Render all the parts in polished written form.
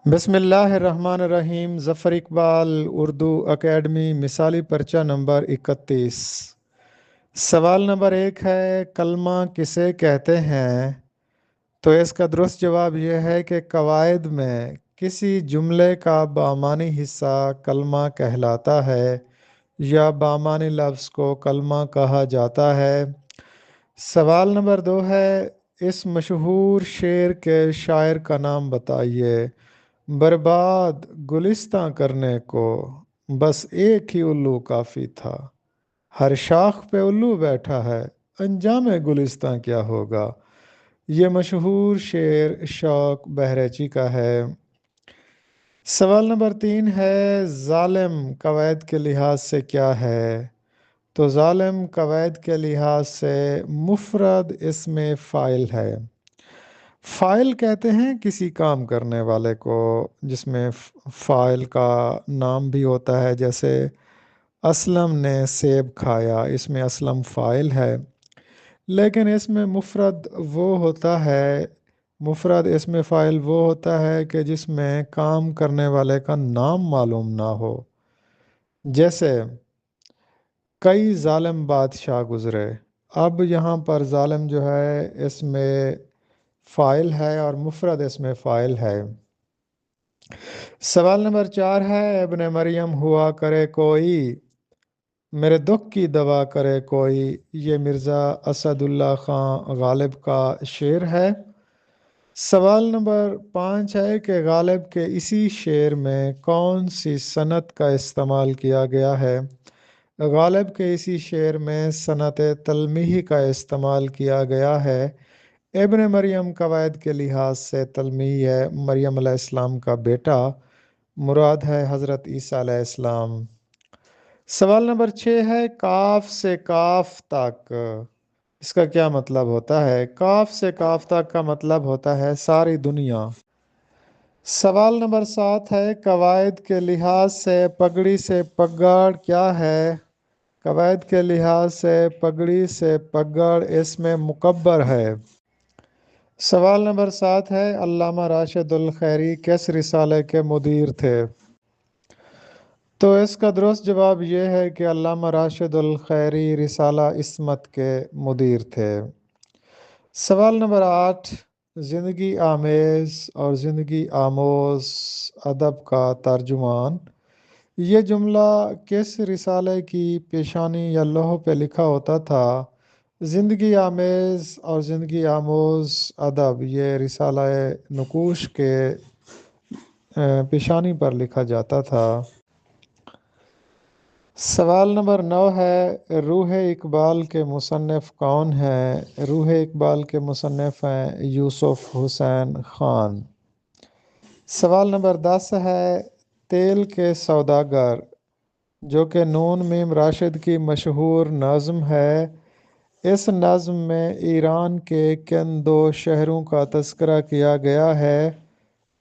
بسم اللہ الرحمن الرحیم۔ ظفر اقبال اردو اکیڈمی مثالی پرچہ نمبر 31۔ سوال نمبر 1 ہے، کلمہ کسے کہتے ہیں؟ تو اس کا درست جواب یہ ہے کہ قواعد میں کسی جملے کا بامعنی حصہ کلمہ کہلاتا ہے یا بامعنی لفظ کو کلمہ کہا جاتا ہے۔ سوال نمبر 2 ہے، اس مشہور شعر کے شاعر کا نام بتائیے۔ برباد گلستاں کرنے کو بس ایک ہی الو کافی تھا، ہر شاخ پہ الو بیٹھا ہے، انجام گلستاں کیا ہوگا؟ یہ مشہور شعر شوق بہرچی کا ہے۔ سوال نمبر 3 ہے، ظالم قواعد کے لحاظ سے کیا ہے؟ تو ظالم قواعد کے لحاظ سے مفرد اسم فاعل ہے۔ فاعل کہتے ہیں کسی کام کرنے والے کو، جس میں فاعل کا نام بھی ہوتا ہے، جیسے اسلم نے سیب کھایا، اس میں اسلم فاعل ہے۔ لیکن اس میں مفرد اس میں فاعل وہ ہوتا ہے کہ جس میں کام کرنے والے کا نام معلوم نہ ہو، جیسے کئی ظالم بادشاہ گزرے۔ اب یہاں پر ظالم جو ہے اس میں فاعل ہے اور مفرد اس میں فاعل ہے۔ سوال نمبر 4 ہے، ابن مریم ہوا کرے کوئی، میرے دکھ کی دوا کرے کوئی۔ یہ مرزا اسد اللہ خان غالب کا شعر ہے۔ سوال نمبر 5 ہے کہ غالب کے اسی شعر میں کون سی صنعت کا استعمال کیا گیا ہے؟ غالب کے اسی شعر میں صنعت تلمیحی کا استعمال کیا گیا ہے۔ ابن مریم قواعد کے لحاظ سے تلمیحی ہے، مریم علیہ السلام کا بیٹا، مراد ہے حضرت عیسیٰ علیہ السلام۔ سوال نمبر 6 ہے، کاف سے کاف تک اس کا کیا مطلب ہوتا ہے؟ کاف سے کاف تک کا مطلب ہوتا ہے ساری دنیا۔ سوال نمبر 7 ہے، قواعد کے لحاظ سے پگڑی سے پگڑ کیا ہے؟ قواعد کے لحاظ سے پگڑی سے پگڑ اس میں مکبر ہے۔ سوال نمبر 7 ہے، علامہ راشد الخیری کس رسالے کے مدیر تھے؟ تو اس کا درست جواب یہ ہے کہ علامہ راشد الخیری رسالہ عصمت کے مدیر تھے۔ سوال نمبر 8، زندگی آمیز اور زندگی آموز ادب کا ترجمان۔ یہ جملہ کس رسالے کی پیشانی یا لوح پہ لکھا ہوتا تھا؟ زندگی آمیز اور زندگی آموز ادب یہ رسالہ نقوش کے پیشانی پر لکھا جاتا تھا۔ سوال نمبر 9 ہے، روح اقبال کے مصنف کون ہیں؟ روح اقبال کے مصنف ہیں یوسف حسین خان۔ سوال نمبر 10 ہے، تیل کے سوداگر جو کہ نون میم راشد کی مشہور نظم ہے، اس نظم میں ایران کے کن دو شہروں کا تذکرہ کیا گیا ہے؟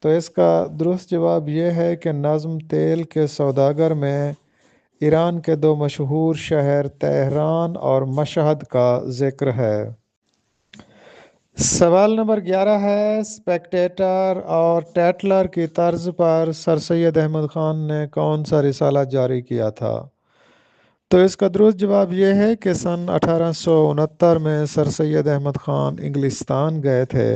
تو اس کا درست جواب یہ ہے کہ نظم تیل کے سوداگر میں ایران کے دو مشہور شہر تہران اور مشہد کا ذکر ہے۔ سوال نمبر 11 ہے، اسپیکٹیٹر اور ٹیٹلر کی طرز پر سر سید احمد خان نے کون سا رسالہ جاری کیا تھا؟ تو اس کا درست جواب یہ ہے کہ سن 1869 میں سر سید احمد خان انگلستان گئے تھے۔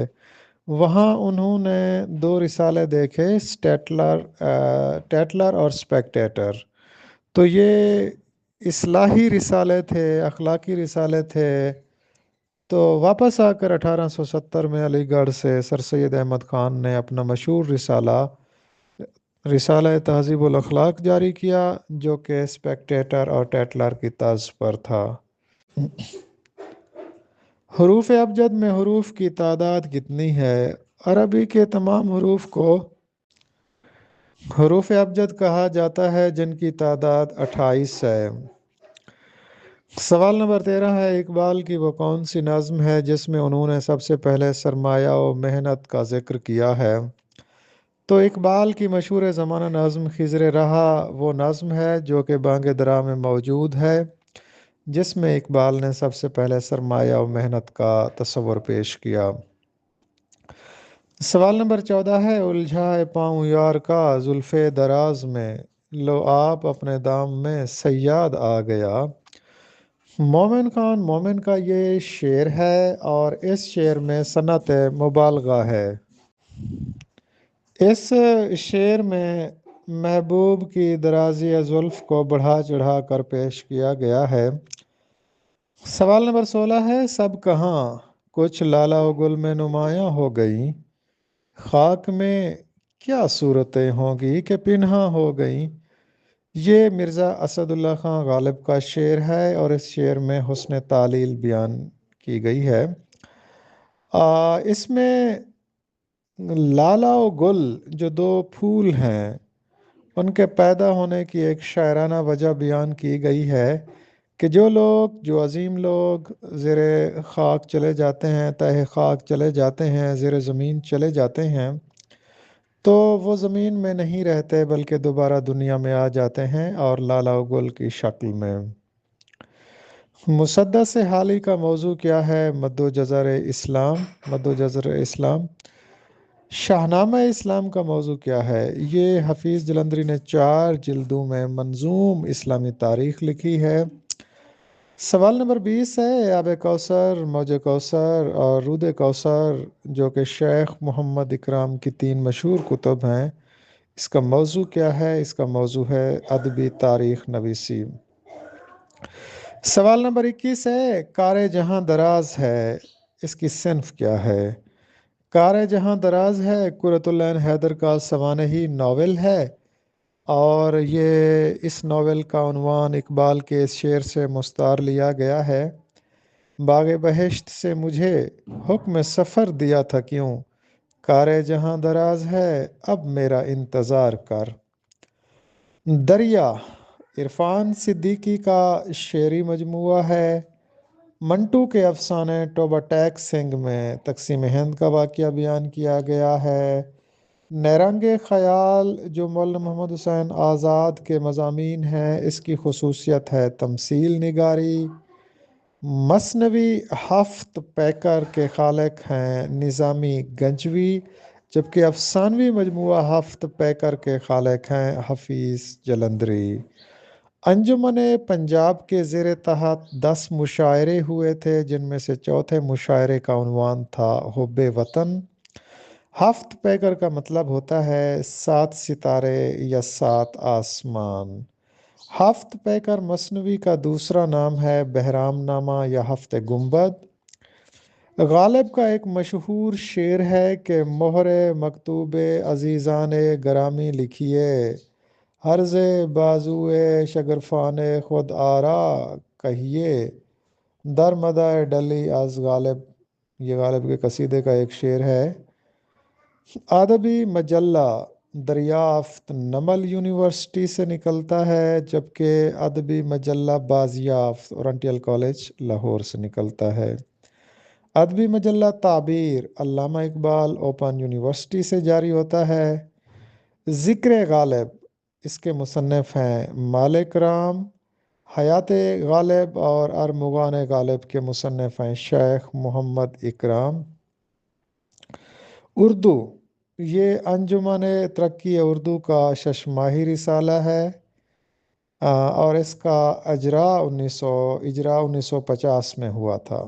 وہاں انہوں نے دو رسالے دیکھے، ٹیٹلر اور اسپیکٹیٹر۔ تو یہ اصلاحی رسالے تھے، اخلاقی رسالے تھے۔ تو واپس آ کر 1870 میں علی گڑھ سے سر سید احمد خان نے اپنا مشہور رسالہ تہذیب الاخلاق جاری کیا، جو کہ اسپیکٹیٹر اور ٹیٹلر کی طرز پر تھا۔ حروف ابجد میں حروف کی تعداد کتنی ہے؟ عربی کے تمام حروف کو حروف ابجد کہا جاتا ہے، جن کی تعداد 28 ہے۔ سوال نمبر 13 ہے، اقبال کی وہ کون سی نظم ہے جس میں انہوں نے سب سے پہلے سرمایہ و محنت کا ذکر کیا ہے؟ تو اقبال کی مشہور زمانہ نظم خضر رہا وہ نظم ہے جو کہ بانگ درا میں موجود ہے، جس میں اقبال نے سب سے پہلے سرمایہ و محنت کا تصور پیش کیا۔ سوال نمبر 14 ہے، الجھا ہے پاؤں یار کا زلف دراز میں، لو آپ اپنے دام میں صیاد آ گیا۔ مومن خان مومن کا یہ شعر ہے اور اس شعر میں صنعت مبالغہ ہے۔ اس شعر میں محبوب کی درازی زلف کو بڑھا چڑھا کر پیش کیا گیا ہے۔ سوال نمبر 16 ہے، سب کہاں کچھ لالا و گل میں نمایاں ہو گئی، خاک میں کیا صورتیں ہوں گی کہ پنہاں ہو گئیں۔ یہ مرزا اسد اللہ خان غالب کا شعر ہے اور اس شعر میں حسن تعلیل بیان کی گئی ہے۔ اس میں لالا و گل جو دو پھول ہیں ان کے پیدا ہونے کی ایک شاعرانہ وجہ بیان کی گئی ہے کہ جو عظیم لوگ زیر خاک چلے جاتے ہیں، تہہ خاک چلے جاتے ہیں، زیر زمین چلے جاتے ہیں، تو وہ زمین میں نہیں رہتے بلکہ دوبارہ دنیا میں آ جاتے ہیں اور لالا و گل کی شکل میں۔ مسدس حالی کا موضوع کیا ہے؟ مد و جزر اسلام، مد و جزر اسلام۔ شاہنامہ اسلام کا موضوع کیا ہے؟ یہ حفیظ جلندری نے 4 جلدوں میں منظوم اسلامی تاریخ لکھی ہے۔ سوال نمبر 20 ہے، آب کوثر، موج کوثر اور رود کوثر جو کہ شیخ محمد اکرام کی 3 مشہور کتب ہیں، اس کا موضوع کیا ہے؟ اس کا موضوع ہے ادبی تاریخ نویسی۔ سوال نمبر 21 ہے، کار جہاں دراز ہے، اس کی صنف کیا ہے؟ کار جہاں دراز ہے قرۃ العین حیدر کا سوانحی ناول ہے اور یہ اس ناول کا عنوان اقبال کے اس شعر سے مستعار لیا گیا ہے، باغ بہشت سے مجھے حکم سفر دیا تھا کیوں، کار جہاں دراز ہے اب میرا انتظار کر۔ دریا عرفان صدیقی کا شعری مجموعہ ہے۔ منٹو کے افسانے ٹوبہ ٹیک سنگھ میں تقسیم ہند کا واقعہ بیان کیا گیا ہے۔ نیرنگ خیال جو مولانا محمد حسین آزاد کے مضامین ہیں، اس کی خصوصیت ہے تمثیل نگاری۔ مثنوی ہفت پیکر کے خالق ہیں نظامی گنجوی، جبکہ افسانوی مجموعہ ہفت پیکر کے خالق ہیں حفیظ جلندری۔ انجمن پنجاب کے زیر تحت 10 مشاعرے ہوئے تھے، جن میں سے چوتھے مشاعرے کا عنوان تھا حب وطن۔ ہفت پیکر کا مطلب ہوتا ہے 7 ستارے یا 7 آسمان۔ ہفت پیکر مثنوی کا دوسرا نام ہے بہرام نامہ یا ہفت گنبد۔ غالب کا ایک مشہور شعر ہے کہ مہر مکتوب عزیزان گرامی لکھیے، ہرز بازوئے شگرفان خود آرا کہیے، در مدح ڈلی از غالب۔ یہ غالب کے قصیدے کا ایک شعر ہے۔ ادبی مجلہ دریافت نمل یونیورسٹی سے نکلتا ہے، جبکہ ادبی مجلہ بازیافت اورنٹل کالج لاہور سے نکلتا ہے۔ ادبی مجلہ تعبیر علامہ اقبال اوپن یونیورسٹی سے جاری ہوتا ہے۔ ذکر غالب، اس کے مصنف ہیں مالک رام۔ حیات غالب اور ارمغان غالب کے مصنف ہیں شیخ محمد اکرام۔ اردو، یہ انجمن ترقی اردو کا 6 ماہی رسالہ ہے اور اس کا اجرا 1950 میں ہوا تھا۔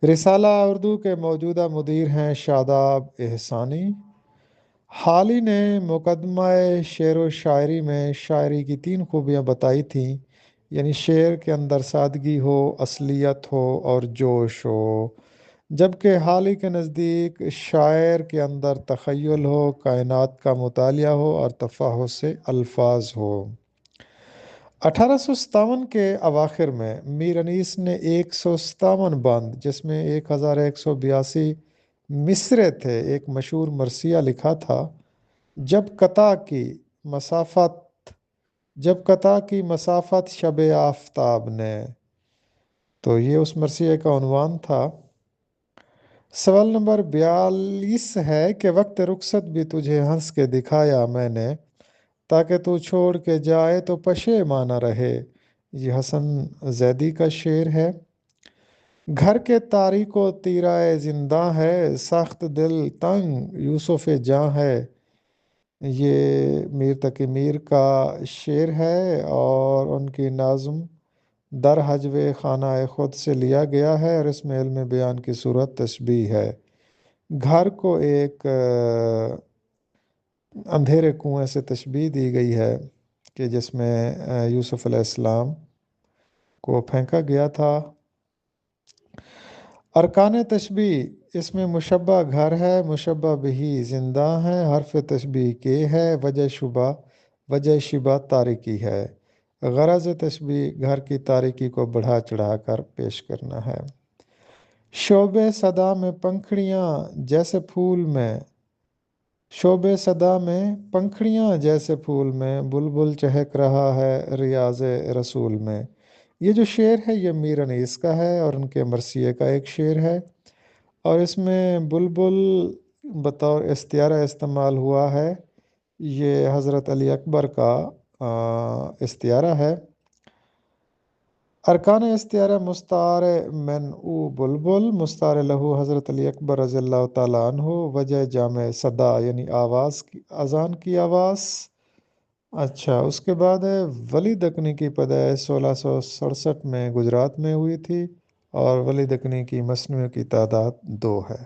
رسالہ اردو کے موجودہ مدیر ہیں شاداب احسانی۔ حالی نے مقدمہ شعر و شاعری میں شاعری کی 3 خوبیاں بتائی تھیں، یعنی شعر کے اندر سادگی ہو، اصلیت ہو اور جوش ہو، جبکہ حالی کے نزدیک شاعر کے اندر تخیل ہو، کائنات کا مطالعہ ہو اور تفحص سے الفاظ ہو۔ 1857 کے اواخر میں میر انیس نے 157 بند، جس میں 1182 مصرے تھے، ایک مشہور مرثیہ لکھا تھا، جب قطع کی مسافت شب آفتاب نے، تو یہ اس مرثیے کا عنوان تھا۔ سوال نمبر 42 ہے کہ وقت رخصت بھی تجھے ہنس کے دکھایا میں نے، تاکہ تو چھوڑ کے جائے تو پشیماں نہ رہے۔ یہ حسن زیدی کا شعر ہے۔ گھر کے تاریک و تیرائے زندہ ہے، سخت دل تنگ یوسف جاں ہے۔ یہ میر تقی میر کا شعر ہے اور ان کی نظم در حجو خانہ خود سے لیا گیا ہے، اور اس میں علم بیان کی صورت تشبیہ ہے۔ گھر کو ایک اندھیرے کنویں سے تشبیہ دی گئی ہے کہ جس میں یوسف علیہ السلام کو پھینکا گیا تھا۔ ارکان تشبیہ، اس میں مشبہ گھر ہے، مشبہ بہی زندہ ہے، حرف تشبیہ کے ہے، وجہ شبہ تاریکی ہے۔ غرض تشبیہ گھر کی تاریکی کو بڑھا چڑھا کر پیش کرنا ہے۔ شعبِ صدا میں پنکھڑیاں جیسے پھول میں، شعبِ صدا میں پنکھڑیاں جیسے پھول میں، بلبل چہک رہا ہے ریاض رسول میں۔ یہ جو شعر ہے یہ میر انیس کا ہے اور ان کے مرثیے کا ایک شعر ہے، اور اس میں بلبل بطور استعارہ استعمال ہوا ہے۔ یہ حضرت علی اکبر کا استعارہ ہے۔ ارکان استعارہ مستعار من او بلبل، مستعار لہو حضرت علی اکبر رضی اللہ تعالیٰ عنہ، وجہ جامع صدا یعنی آواز کی، اذان کی آواز۔ اچھا، اس کے بعد ہے ولی دکنی کی پیدائش 1667 میں گجرات میں ہوئی تھی، اور ولی دکنی کی مثنوی کی تعداد 2 ہے۔